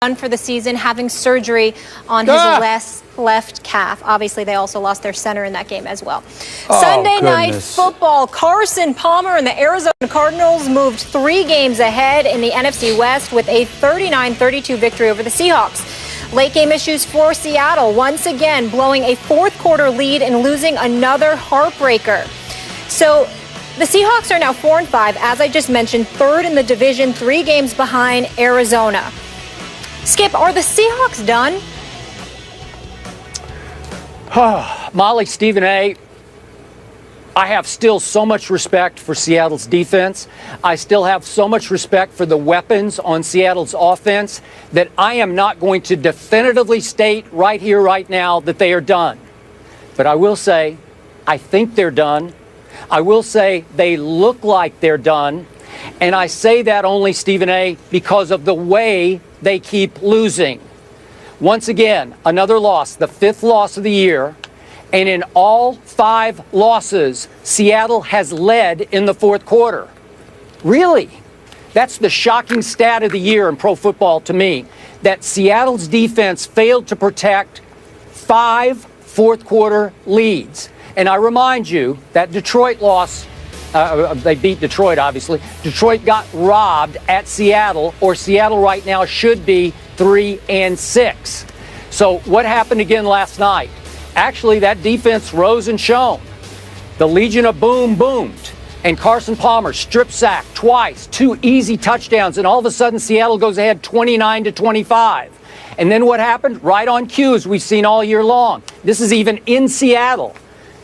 done for the season, having surgery on his left calf. Obviously, they also lost their center in that game as well. Sunday night football. Carson Palmer and the Arizona Cardinals moved 3 games ahead in the NFC West with a 39-32 victory over the Seahawks. Late game issues for Seattle, once again blowing a fourth quarter lead and losing another heartbreaker. So the Seahawks are now 4-5, as I just mentioned, third in the division, 3 games behind Arizona. Skip, are the Seahawks done? Molly, Stephen A., I have still so much respect for Seattle's defense. I still have so much respect for the weapons on Seattle's offense that I am not going to definitively state right here, right now, that they are done. But I will say, I think they're done. I will say they look like they're done. And I say that only, Stephen A., because of the way they keep losing. Once again, another loss, the 5th loss of the year. And in all 5 losses, Seattle has led in the 4th quarter. Really? That's the shocking stat of the year in pro football to me, that Seattle's defense failed to protect 5 4th quarter leads. And I remind you that Detroit loss, they beat Detroit, obviously. Detroit got robbed at Seattle, or Seattle right now should be 3-6. So what happened again last night? Actually, that defense rose and shone. The Legion of Boom boomed, and Carson Palmer strip sacked twice, 2 easy touchdowns, and all of a sudden Seattle goes ahead 29-25. And then what happened? Right on cue, as we've seen all year long. This is even in Seattle.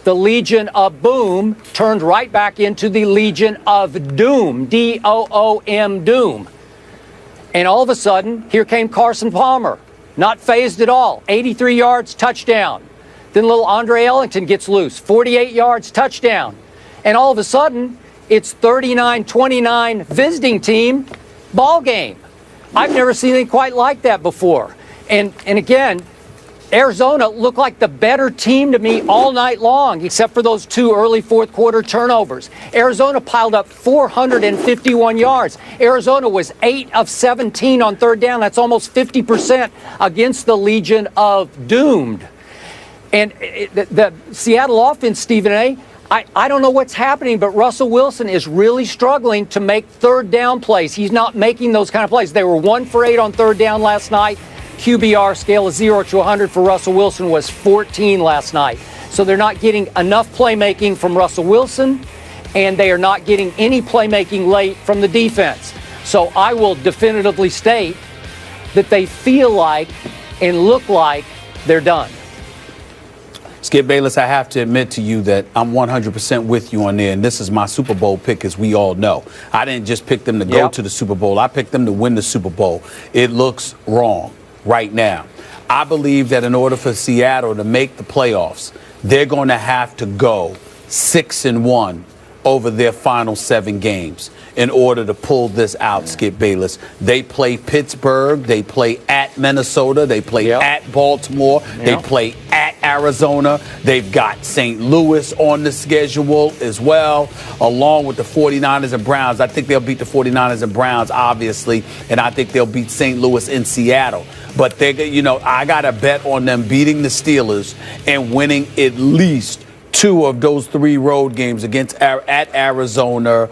The Legion of Boom turned right back into the Legion of Doom, D-O-O-M, Doom. And all of a sudden, here came Carson Palmer, not phased at all, 83 yards, touchdown. Then little Andre Ellington gets loose, 48 yards, touchdown. And all of a sudden, it's 39-29 visiting team ball game. I've never seen anything quite like that before. And again, Arizona looked like the better team to me all night long, except for those 2 early 4th quarter turnovers. Arizona piled up 451 yards. Arizona was 8 of 17 on 3rd down. That's almost 50% against the Legion of Doomed. And the Seattle offense, Stephen A., I don't know what's happening, but Russell Wilson is really struggling to make 3rd down plays. He's not making those kind of plays. They were 1 for 8 on 3rd down last night. QBR scale of 0 to 100 for Russell Wilson was 14 last night. So they're not getting enough playmaking from Russell Wilson, and they are not getting any playmaking late from the defense. So I will definitively state that they feel like and look like they're done. Skip Bayless, I have to admit to you that I'm 100% with you on there, and this is my Super Bowl pick, as we all know. I didn't just pick them to go to the Super Bowl. I picked them to win the Super Bowl. It looks wrong right now. I believe that in order for Seattle to make the playoffs, they're going to have to go 6-1 over their final 7 games in order to pull this out, Skip Bayless. They play Pittsburgh, they play at Minnesota, they play at Baltimore, they play at Arizona. They've got St. Louis on the schedule as well, along with the 49ers and Browns. I think they'll beat the 49ers and Browns, obviously, and I think they'll beat St. Louis in Seattle. But I got to bet on them beating the Steelers and winning at least 2 of those 3 road games at Arizona,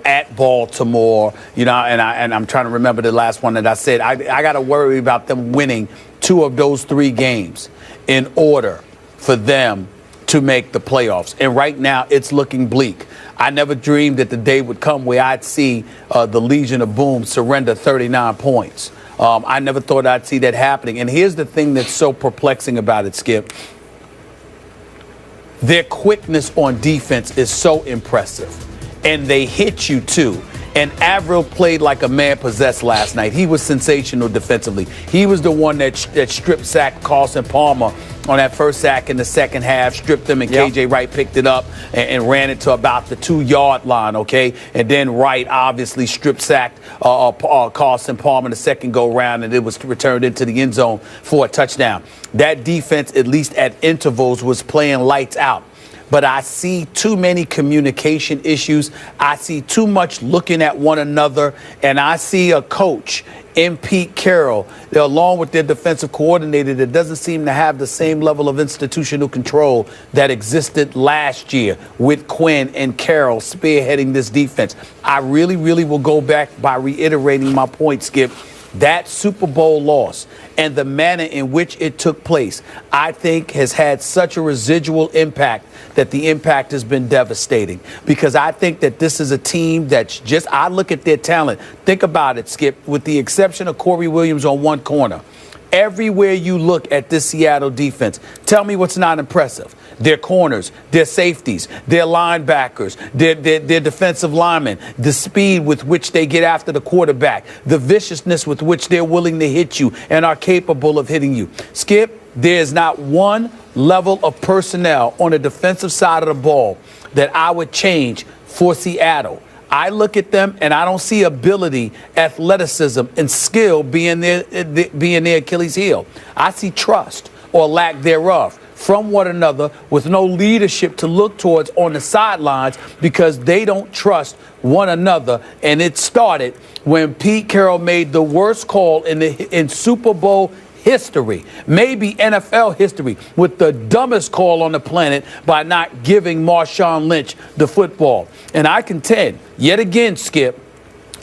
at Baltimore, and I'm trying to remember the last one that I said. I got to worry about them winning 2 of those 3 games in order for them to make the playoffs. And right now, it's looking bleak. I never dreamed that the day would come where I'd see the Legion of Boom surrender 39 points. I never thought I'd see that happening. And here's the thing that's so perplexing about it, Skip. Their quickness on defense is so impressive, and they hit you too. And Avril played like a man possessed last night. He was sensational defensively. He was the one that strip sacked Carson Palmer on that first sack in the second half, stripped him, and KJ Wright picked it up and ran it to about the 2-yard line, okay? And then Wright obviously strip sacked Carson Palmer in the second go-round, and it was returned into the end zone for a touchdown. That defense, at least at intervals, was playing lights out. but I see too many communication issues. I see too much looking at one another, and I see a coach in Pete Carroll, along with their defensive coordinator, that doesn't seem to have the same level of institutional control that existed last year with Quinn and Carroll spearheading this defense. I really, really will go back by reiterating my point, Skip. That Super Bowl loss and the manner in which it took place, I think, has had such a residual impact that the impact has been devastating. Because I think that this is a team that's just, I look at their talent. Think about it, Skip, with the exception of Corey Williams on one corner. Everywhere you look at this Seattle defense, tell me what's not impressive. Their corners, their safeties, their linebackers, their defensive linemen, the speed with which they get after the quarterback, the viciousness with which they're willing to hit you and are capable of hitting you. Skip, there's not one level of personnel on the defensive side of the ball that I would change for Seattle. I look at them and I don't see ability, athleticism, and skill being their Achilles heel. I see trust or lack thereof from one another with no leadership to look towards on the sidelines because they don't trust one another. And it started when Pete Carroll made the worst call in Super Bowl history, maybe NFL history, with the dumbest call on the planet by not giving Marshawn Lynch the football. And I contend, yet again, Skip,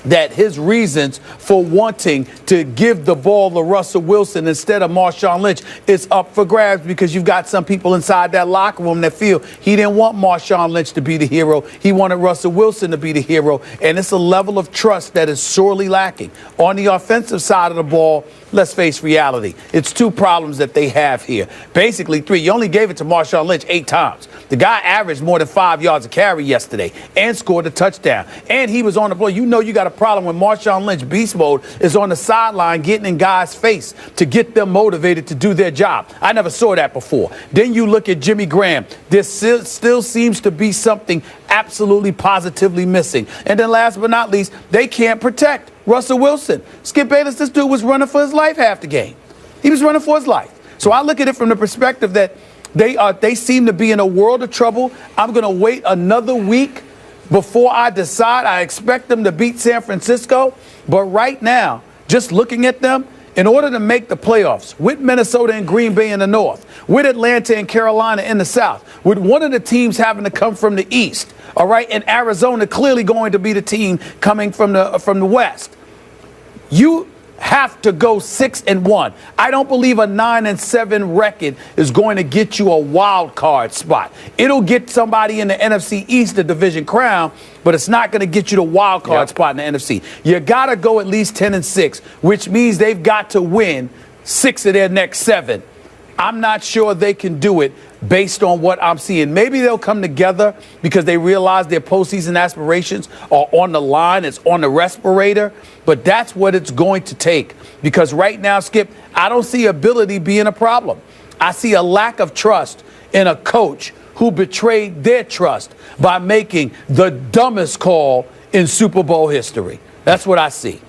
that his reasons for wanting to give the ball to Russell Wilson instead of Marshawn Lynch is up for grabs because you've got some people inside that locker room that feel he didn't want Marshawn Lynch to be the hero. He wanted Russell Wilson to be the hero. And it's a level of trust that is sorely lacking. On the offensive side of the ball, let's face reality. It's two problems that they have here. Basically, three. You only gave it to Marshawn Lynch 8 times. The guy averaged more than 5 yards a carry yesterday and scored a touchdown. And he was on the ball. You know you got a problem when Marshawn Lynch beast mode is on the sideline getting in guys' face to get them motivated to do their job. I never saw that before. Then you look at Jimmy Graham. There still seems to be something absolutely positively missing. And then last but not least, they can't protect Russell Wilson. Skip Bayless, this dude was running for his life half the game. He was running for his life. So I look at it from the perspective that they seem to be in a world of trouble. I'm going to wait another week before I decide. I expect them to beat San Francisco. But right now, just looking at them, in order to make the playoffs with Minnesota and Green Bay in the north, with Atlanta and Carolina in the south, with one of the teams having to come from the east, all right, and Arizona clearly going to be the team coming from the west, you have to go 6-1. I don't believe a 9-7 record is going to get you a wild card spot. It'll get somebody in the NFC East a division crown, but it's not going to get you the wild card spot in the NFC. You got to go at least 10-6, which means they've got to win 6 of their next 7. I'm not sure they can do it based on what I'm seeing. Maybe they'll come together because they realize their postseason aspirations are on the line. It's on the respirator. But that's what it's going to take. Because right now, Skip, I don't see ability being a problem. I see a lack of trust in a coach who betrayed their trust by making the dumbest call in Super Bowl history. That's what I see.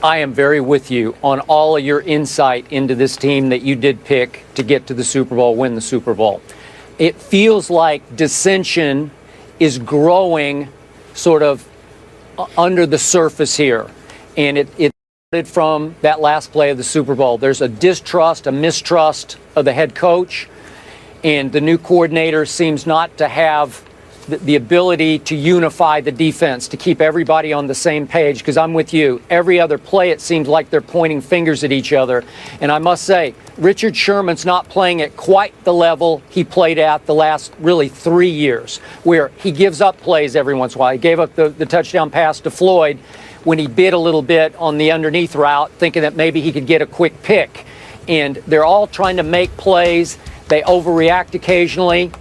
I am very with you on all of your insight into this team that you did pick to get to the Super Bowl, win the Super Bowl. It feels like dissension is growing sort of under the surface here. And it started from that last play of the Super Bowl. There's a distrust, a mistrust of the head coach. And the new coordinator seems not to have the ability to unify the defense, to keep everybody on the same page, because I'm with you. Every other play, it seems like they're pointing fingers at each other. And I must say, Richard Sherman's not playing at quite the level he played at the last, really, 3 years, where he gives up plays every once in a while. He gave up the touchdown pass to Floyd when he bid a little bit on the underneath route, thinking that maybe he could get a quick pick. And they're all trying to make plays. They overreact occasionally.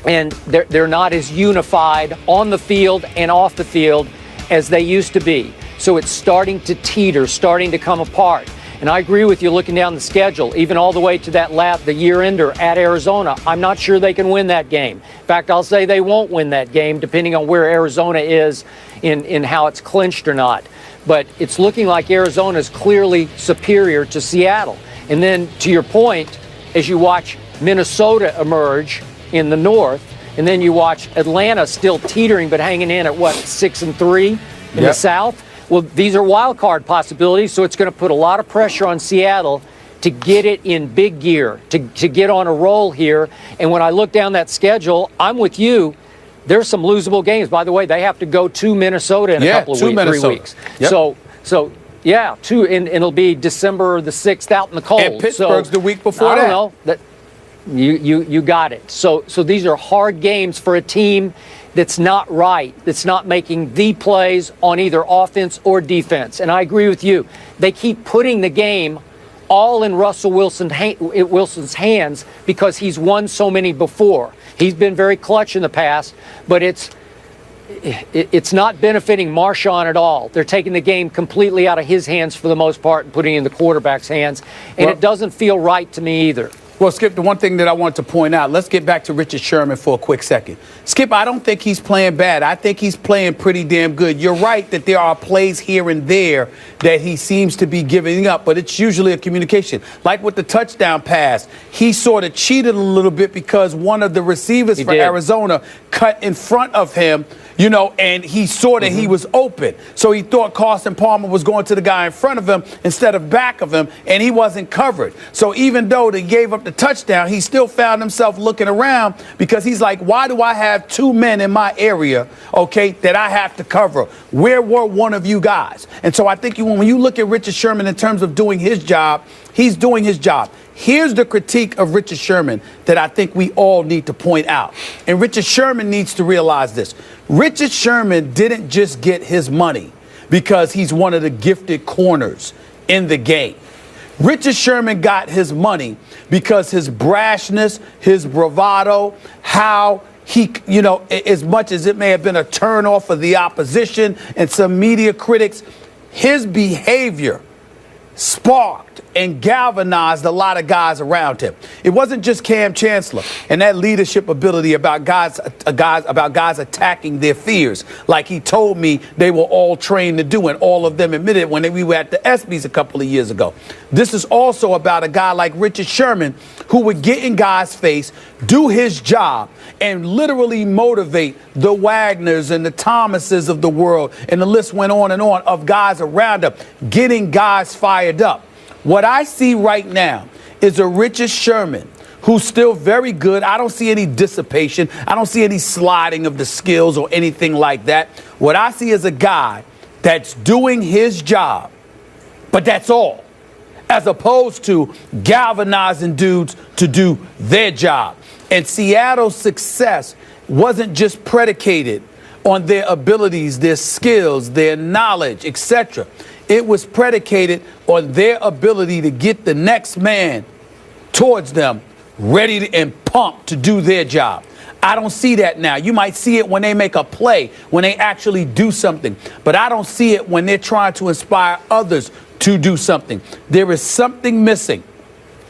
And they're not as unified on the field and off the field as they used to be. So it's starting to teeter, starting to come apart. And I agree with you looking down the schedule, even all the way to the year-ender at Arizona. I'm not sure they can win that game. In fact, I'll say they won't win that game, depending on where Arizona is in how it's clinched or not. But it's looking like Arizona is clearly superior to Seattle. And then, to your point, as you watch Minnesota emerge in the North, and then you watch Atlanta still teetering but hanging in at, 6-3 in the South? Well, these are wild card possibilities, so it's going to put a lot of pressure on Seattle to get it in big gear, to get on a roll here. And when I look down that schedule, I'm with you. There's some losable games. By the way, they have to go to Minnesota in a couple of weeks, 3 weeks. Yep. So yeah, and it'll be December the 6th out in the cold. And Pittsburgh's the week before that. I don't know. You got it. So these are hard games for a team that's not right, that's not making the plays on either offense or defense. And I agree with you. They keep putting the game all in Russell Wilson's hands because he's won so many before. He's been very clutch in the past, but it's not benefiting Marshawn at all. They're taking the game completely out of his hands for the most part and putting it in the quarterback's hands, and it doesn't feel right to me either. Well, Skip, the one thing that I want to point out, let's get back to Richard Sherman for a quick second. Skip, I don't think he's playing bad. I think he's playing pretty damn good. You're right that there are plays here and there that he seems to be giving up, but it's usually a communication. Like with the touchdown pass, he sort of cheated a little bit because one of the receivers for Arizona cut in front of him, and he saw that he was open. So he thought Carson Palmer was going to the guy in front of him instead of back of him, and he wasn't covered. So even though they gave up the touchdown, he still found himself looking around because he's like, why do I have two men in my area, that I have to cover? Where were one of you guys? And so I think when you look at Richard Sherman in terms of doing his job, he's doing his job. Here's the critique of Richard Sherman that I think we all need to point out. And Richard Sherman needs to realize this. Richard Sherman didn't just get his money because he's one of the gifted corners in the game. Richard Sherman got his money because his brashness, his bravado, how he, as much as it may have been a turnoff for the opposition and some media critics, his behavior sparked and galvanized a lot of guys around him. It wasn't just Cam Chancellor and that leadership ability about guys attacking their fears, like he told me they were all trained to do, and all of them admitted when we were at the ESPYs a couple of years ago. This is also about a guy like Richard Sherman who would get in guys' face, do his job, and literally motivate the Wagners and the Thomases of the world, and the list went on and on of guys around him, getting guys fired up. What I see right now is a Richard Sherman who's still very good. I don't see any dissipation. I don't see any sliding of the skills or anything like that. What I see is a guy that's doing his job, but that's all, as opposed to galvanizing dudes to do their job. And Seattle's success wasn't just predicated on their abilities, their skills, their knowledge, etc. It was predicated on their ability to get the next man towards them ready and pumped to do their job. I don't see that now. You might see it when they make a play, when they actually do something, but I don't see it when they're trying to inspire others to do something. There is something missing,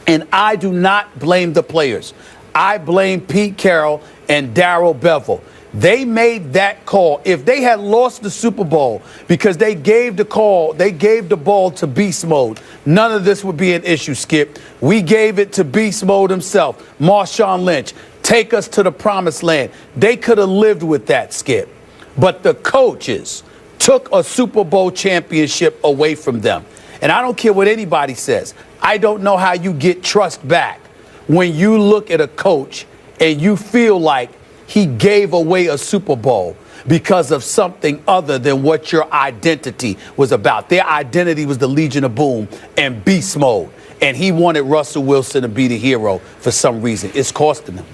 and I do not blame the players. I blame Pete Carroll and Darrell Bevell. They made that call. If they had lost the Super Bowl because they gave the ball to beast mode, none of this would be an issue, Skip. We gave it to beast mode himself, Marshawn Lynch. Take us to the promised land. They could have lived with that, Skip. But the coaches took a Super Bowl championship away from them. And I don't care what anybody says. I don't know how you get trust back when you look at a coach and you feel like he gave away a Super Bowl because of something other than what your identity was about. Their identity was the Legion of Boom and beast mode. And he wanted Russell Wilson to be the hero for some reason. It's costing him.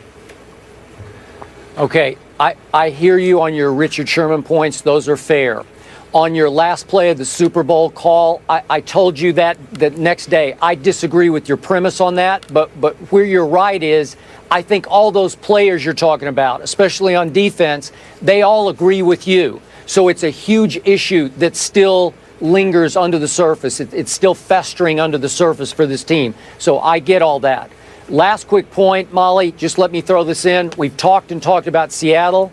Okay, I hear you on your Richard Sherman points. Those are fair. On your last play of the Super Bowl call, I told you that the next day. I disagree with your premise on that, but where you're right is I think all those players you're talking about, especially on defense, they all agree with you. So it's a huge issue that still lingers under the surface. It's still festering under the surface for this team. So I get all that. Last quick point, Molly, just let me throw this in. We've talked about Seattle.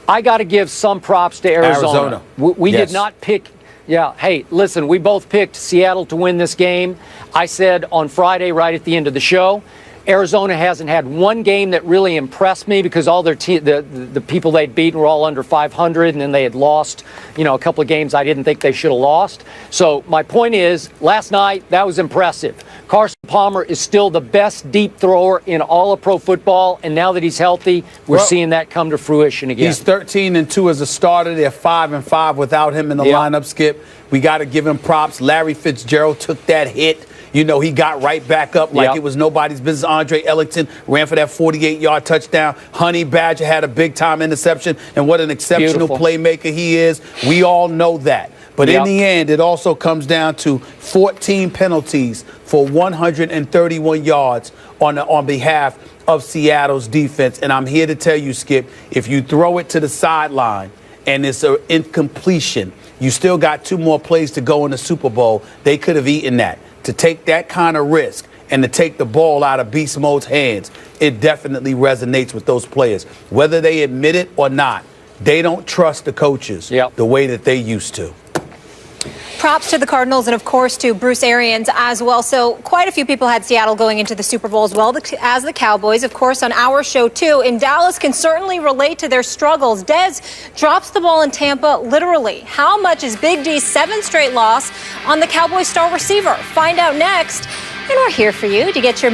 I got to give some props to Arizona. We did not pick. Yeah. Hey, listen, we both picked Seattle to win this game. I said on Friday, right at the end of the show, Arizona hasn't had one game that really impressed me because all their the people they'd beaten were all under 500, and then they had lost, a couple of games I didn't think they should have lost. So my point is, last night, that was impressive. Carson Palmer is still the best deep thrower in all of pro football, and now that he's healthy, we're seeing that come to fruition again. He's 13-2 as a starter. They're 5-5 without him in the lineup, Skip. We got to give him props. Larry Fitzgerald took that hit. He got right back up like it was nobody's business. Andre Ellington ran for that 48-yard touchdown. Honey Badger had a big-time interception, and what an exceptional playmaker he is. We all know that. But in the end, it also comes down to 14 penalties for 131 yards on behalf of Seattle's defense. And I'm here to tell you, Skip, if you throw it to the sideline and it's an incompletion, you still got 2 more plays to go in the Super Bowl. They could have eaten that. To take that kind of risk and to take the ball out of Beast Mode's hands, it definitely resonates with those players. Whether they admit it or not, they don't trust the coaches the way that they used to. Props to the Cardinals and, of course, to Bruce Arians as well. So quite a few people had Seattle going into the Super Bowl as well as the Cowboys. Of course, on our show, too. And Dallas can certainly relate to their struggles. Dez drops the ball in Tampa literally. How much is Big D's 7th straight loss on the Cowboys star receiver? Find out next. And we're here for you to get your